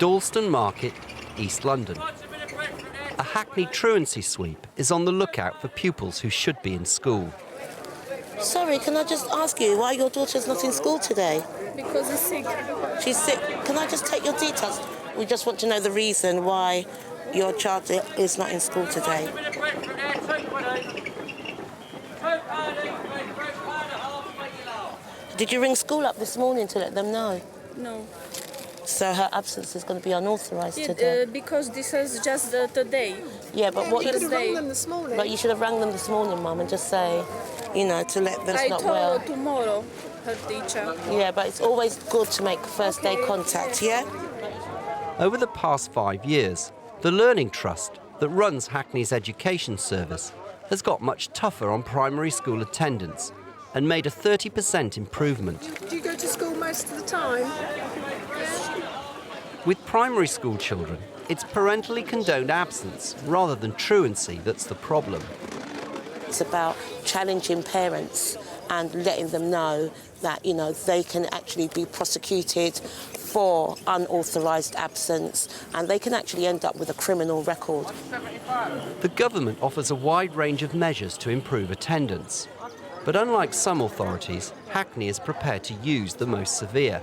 Dalston Market, East London. A Hackney truancy sweep is on the lookout for pupils who should be in school. Sorry, can I just ask you why your daughter's not in school today? Because she's sick. She's sick. Can I just take your details? We just want to know the reason why your child is not in school today. Did you ring school up this morning to let them know? No. So her absence is going to be unauthorised today? Because this is just today. Yeah, but what You you should have rang them this morning. But you should have rang them this morning, Mum, and just say, you know, to let them I not told well. her tomorrow, her teacher. Yeah, but it's always good to make first day contact, yeah? Over the past 5 years, the Learning Trust that runs Hackney's education service has got much tougher on primary school attendance and made a 30% improvement. Do you go to school most of the time? With primary school children, it's parentally condoned absence rather than truancy that's the problem. It's about challenging parents and letting them know that, you know, they can actually be prosecuted for unauthorised absence and they can actually end up with a criminal record. The government offers a wide range of measures to improve attendance. But unlike some authorities, Hackney is prepared to use the most severe.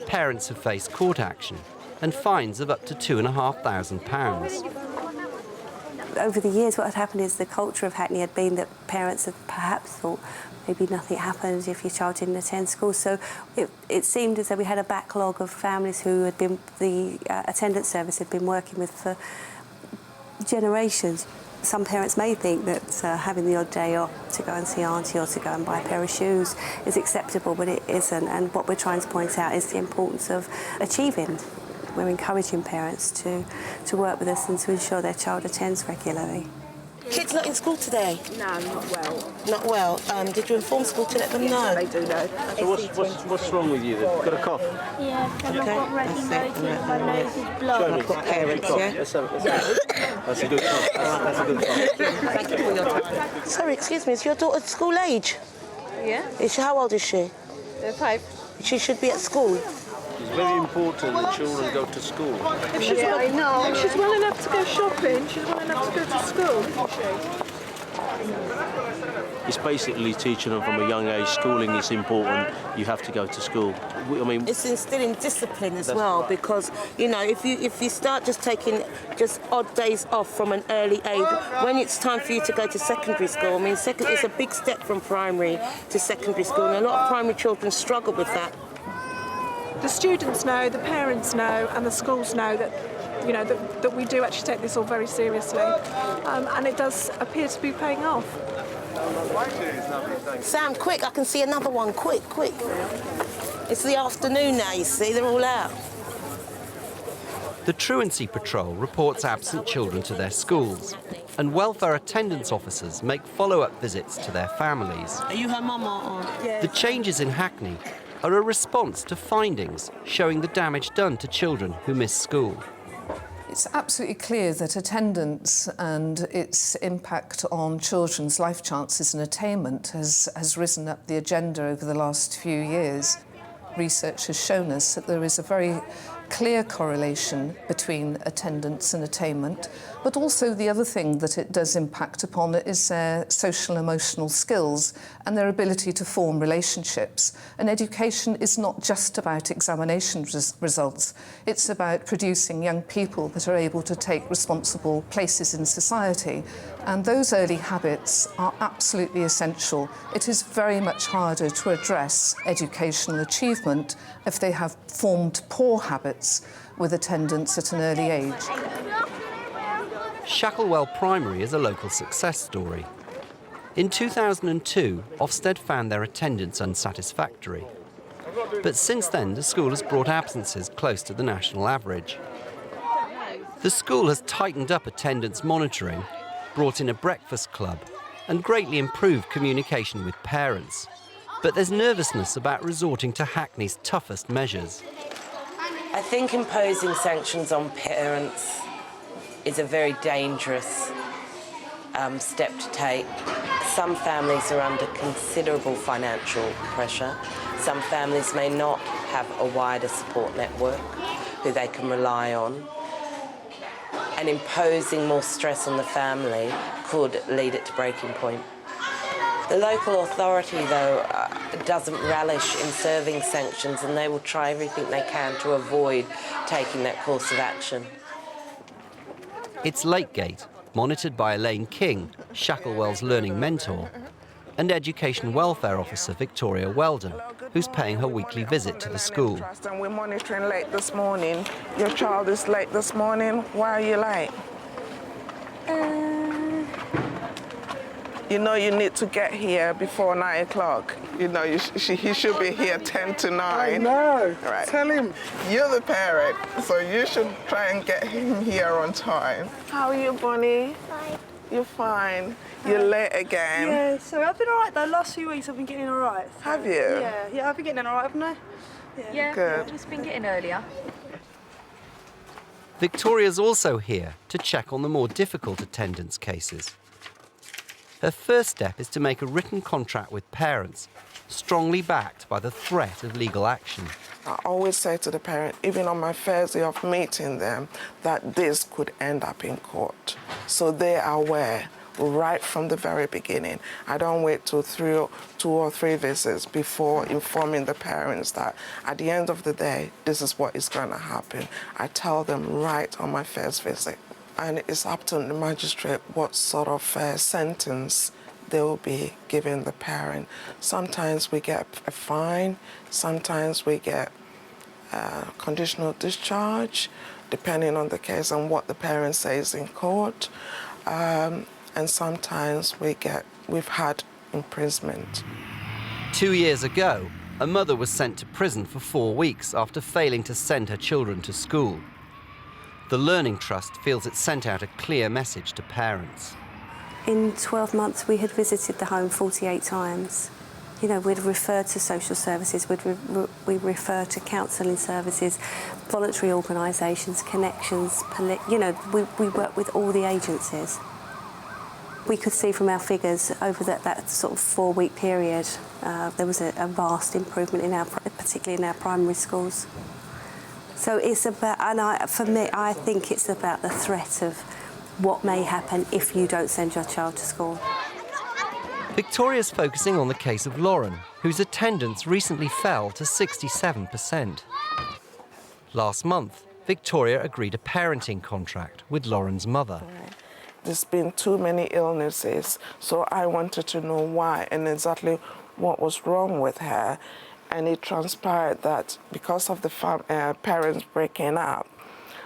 Parents have faced court action and fines of up to £2,500. Over the years, what had happened is the culture of Hackney had been that parents had perhaps thought maybe nothing happened if your child didn't attend school. So it seemed as though we had a backlog of families who had been the attendance service had been working with for generations. Some parents may think that having the odd day off to go and see auntie or to go and buy a pair of shoes is acceptable, but it isn't. And what we're trying to point out is the importance of achieving. We're encouraging parents to work with us and to ensure their child attends regularly. Kids not in school today? No, not well. Not well. Did you inform school to let them know? They do know. So what's wrong with you then? Got a cough? Yeah, I've got ready noses, my nose is blocked. I've got parents, yeah? That's a good cough. That's a good cough. Thank you for your time. Sorry, excuse me, is your daughter school age? Yeah? How old is she? 5. She should be at school. It's very important that children go to school. If she's I know. If she's well enough to go shopping, she's well enough to go to school, isn't she? It's basically teaching them from a young age. Schooling is important. You have to go to school. I mean, it's instilling discipline as well, because you know if you start just taking just odd days off from an early age, when it's time for you to go to secondary school, I mean, it's a big step from primary to secondary school, and a lot of primary children struggle with that. The students know, the parents know, and the schools know that, you know, that we do actually take this all very seriously, and it does appear to be paying off. Sam, quick! I can see another one. Quick! It's the afternoon now. You see, they're all out. The Truancy Patrol reports absent children to their schools, and welfare attendance officers make follow-up visits to their families. Are you her mum or? The changes in Hackney are a response to findings showing the damage done to children who miss school. It's absolutely clear that attendance and its impact on children's life chances and attainment has risen up the agenda over the last few years. Research has shown us that there is a very clear correlation between attendance and attainment, but also the other thing that it does impact upon is their social and emotional skills and their ability to form relationships. And education is not just about examination results, it's about producing young people that are able to take responsible places in society. And those early habits are absolutely essential. It is very much harder to address educational achievement if they have formed poor habits with attendance at an early age. Shacklewell Primary is a local success story. In 2002, Ofsted found their attendance unsatisfactory. But since then, the school has brought absences close to the national average. The school has tightened up attendance monitoring, brought in a breakfast club, and greatly improved communication with parents. But there's nervousness about resorting to Hackney's toughest measures. I think imposing sanctions on parents is a very dangerous step to take. Some families are under considerable financial pressure. Some families may not have a wider support network. who they can rely on. And imposing more stress on the family could lead it to breaking point. The local authority, though, doesn't relish in serving sanctions, and they will try everything they can to avoid taking that course of action. It's Lakegate, monitored by Elaine King, Shacklewell's learning mentor, and Education Welfare Officer Victoria Weldon, who's paying her weekly visit to the school. And we're monitoring late this morning. Your child is late this morning. Why are you late? You know you need to get here before 9 o'clock. You know he should be here 10 to 9. I know. Right. Tell him. You're the parent, so you should try and get him here on time. How are you, Bonnie? Fine. You're fine. You're late again. Yeah, sorry, I've been all right though. Last few weeks I've been getting all right. So, Have you? Yeah, I've been getting all right, haven't I? Yeah, Good. I've just been getting earlier. Victoria's also here to check on the more difficult attendance cases. Her first step is to make a written contract with parents, strongly backed by the threat of legal action. I always say to the parent, even on my first day of meeting them, that this could end up in court. So they are aware right from the very beginning. I don't wait till 2 or 3 visits before informing the parents that at the end of the day, this is what is going to happen. I tell them right on my first visit. And it's up to the magistrate what sort of sentence they will be giving the parent. Sometimes we get a fine, sometimes we get conditional discharge, depending on the case and what the parent says in court. And sometimes we've had imprisonment. 2 years ago, a mother was sent to prison for 4 weeks after failing to send her children to school. The Learning Trust feels it sent out a clear message to parents. In 12 months, we had visited the home 48 times. You know, we'd refer to social services, we'd refer to counselling services, voluntary organisations, connections, we work with all the agencies. We could see from our figures over that sort of 4-week period, there was a vast improvement particularly in our primary schools. So it's about, and for me, I think it's about the threat of what may happen if you don't send your child to school. Victoria's focusing on the case of Lauren, whose attendance recently fell to 67%. Last month, Victoria agreed a parenting contract with Lauren's mother. There's been too many illnesses, so I wanted to know why and exactly what was wrong with her. And it transpired that because of the parents breaking up,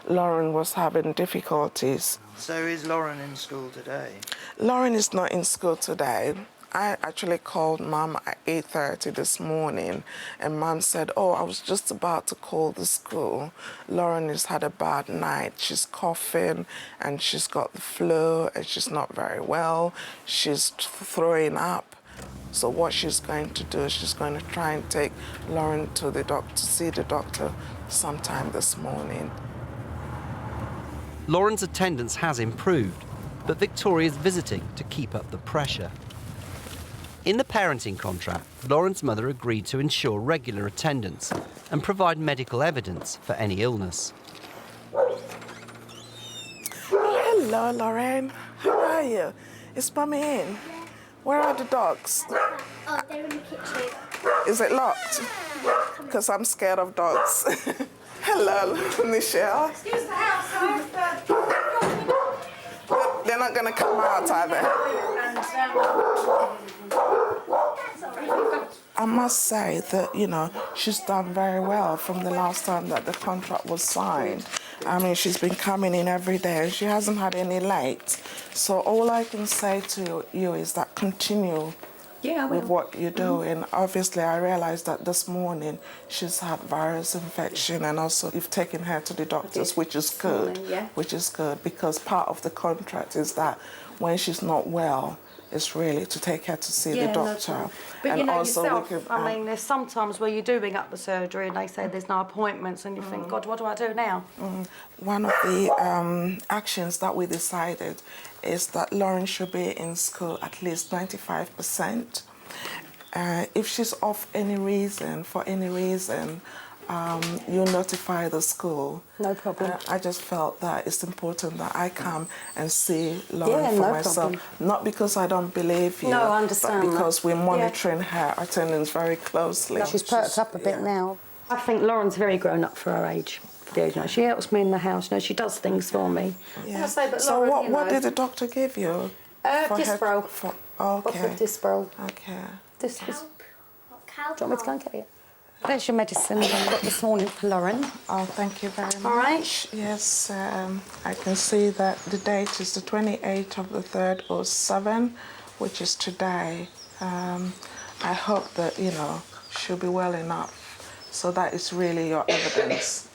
Lauren was having difficulties. So is Lauren in school today? Lauren is not in school today. I actually called Mum at 8:30 this morning, and Mum said, oh, I was just about to call the school. Lauren has had a bad night. She's coughing, and she's got the flu, and she's not very well. She's throwing up. So what she's going to do is she's going to try and take Lauren to see the doctor sometime this morning. Lauren's attendance has improved, but Victoria's visiting to keep up the pressure. In the parenting contract, Lauren's mother agreed to ensure regular attendance and provide medical evidence for any illness. Hello, Lauren. How are you? Is Mummy in? Where are the dogs? Oh, they're in the kitchen. Is it locked? Because I'm scared of dogs. Hello, Michelle. Excuse the house, They're not going to come out, are they? I must say that, you know, she's done very well from the last time that the contract was signed. I mean, she's been coming in every day and she hasn't had any late. So all I can say to you is that continue with what you're doing. Obviously, I realized that this morning she's had virus infection, and also you've taken her to the doctors, which is good. Which is good, because part of the contract is that when she's not well, it's really to take her to see the doctor. But and you know also yourself, I mean, there's sometimes where you do ring up the surgery and they say there's no appointments, and you think, God, what do I do now? One of the actions that we decided is that Lauren should be in school at least 95%. If she's off for any reason, you notify the school. No problem. I just felt that it's important that I come and see Lauren for no myself. problem. Not because I don't believe you, No, I understand but because that. we're monitoring her attendance very closely. She's perked up a bit now. I think Lauren's very grown up for her age. She helps me in the house. She does things for me. Yeah. But So Lauren, what did the doctor give you? Dispro. Okay. Dispro. Okay. Do you want me to go and get it? There's your medicine I've got this morning for Lauren. Oh, thank you very much. All right. Yes, I can see that the date is the 28th of the 3rd, 07, which is today. I hope that, she'll be well enough. So that is really your evidence,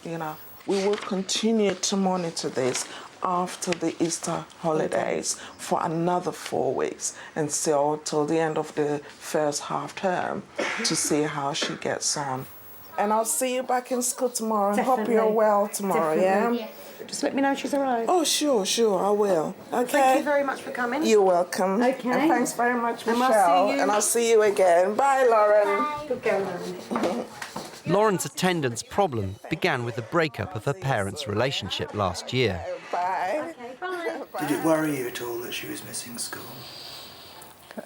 We will continue to monitor this after the Easter holidays for another 4 weeks until the end of the first half term to see how she gets on. And I'll see you back in school tomorrow and hope you're well tomorrow, yeah? Just let me know she's arrived. Oh, sure, I will. Okay. Thank you very much for coming. You're welcome. Okay. And thanks very much, And Michelle. I'll see you again. Bye, Lauren. Good girl, Lauren. Lauren's attendance problem began with the breakup of her parents' relationship last year. Bye. Did it worry you at all that she was missing school?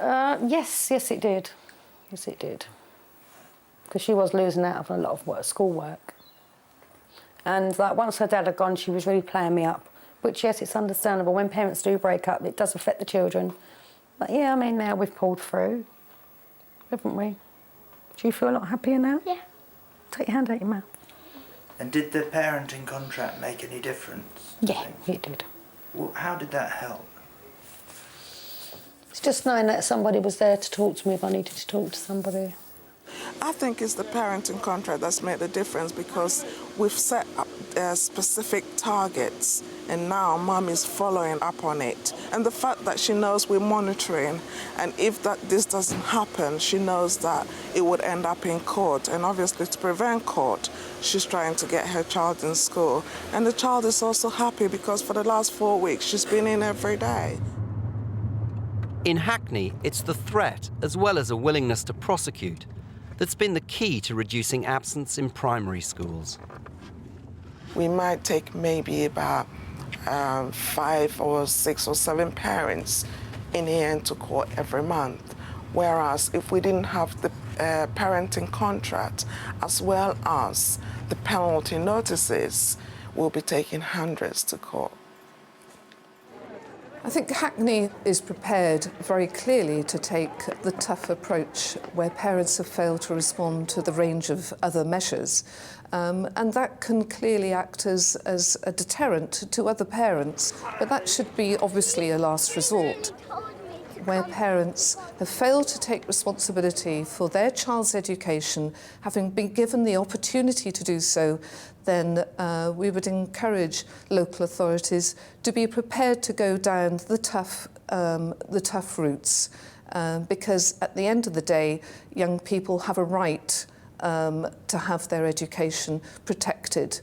Yes, it did. Yes, it did. Because she was losing out on a lot of schoolwork. And once her dad had gone, she was really playing me up. Which, yes, it's understandable. When parents do break up, it does affect the children. But yeah, now we've pulled through, haven't we? Do you feel a lot happier now? Yeah. Take your hand out your mouth. And did the parenting contract make any difference? Yeah, it did. Well, how did that help? It's just knowing that somebody was there to talk to me if I needed to talk to somebody. I think it's the parenting contract that's made the difference because we've set up specific targets and now Mum is following up on it. And the fact that she knows we're monitoring and if this doesn't happen, she knows that it would end up in court. And obviously to prevent court, she's trying to get her child in school. And the child is also happy because for the last 4 weeks, she's been in every day. In Hackney, it's the threat, as well as a willingness to prosecute, that's been the key to reducing absence in primary schools. We might take maybe about 5 or 6 or 7 parents in here into court every month. Whereas if we didn't have the parenting contract, as well as the penalty notices, we'll be taking hundreds to court. I think Hackney is prepared very clearly to take the tough approach where parents have failed to respond to the range of other measures. And that can clearly act as a deterrent to other parents, but that should be obviously a last resort. Where parents have failed to take responsibility for their child's education, having been given the opportunity to do so, then we would encourage local authorities to be prepared to go down the tough routes, because at the end of the day, young people have a right to have their education protected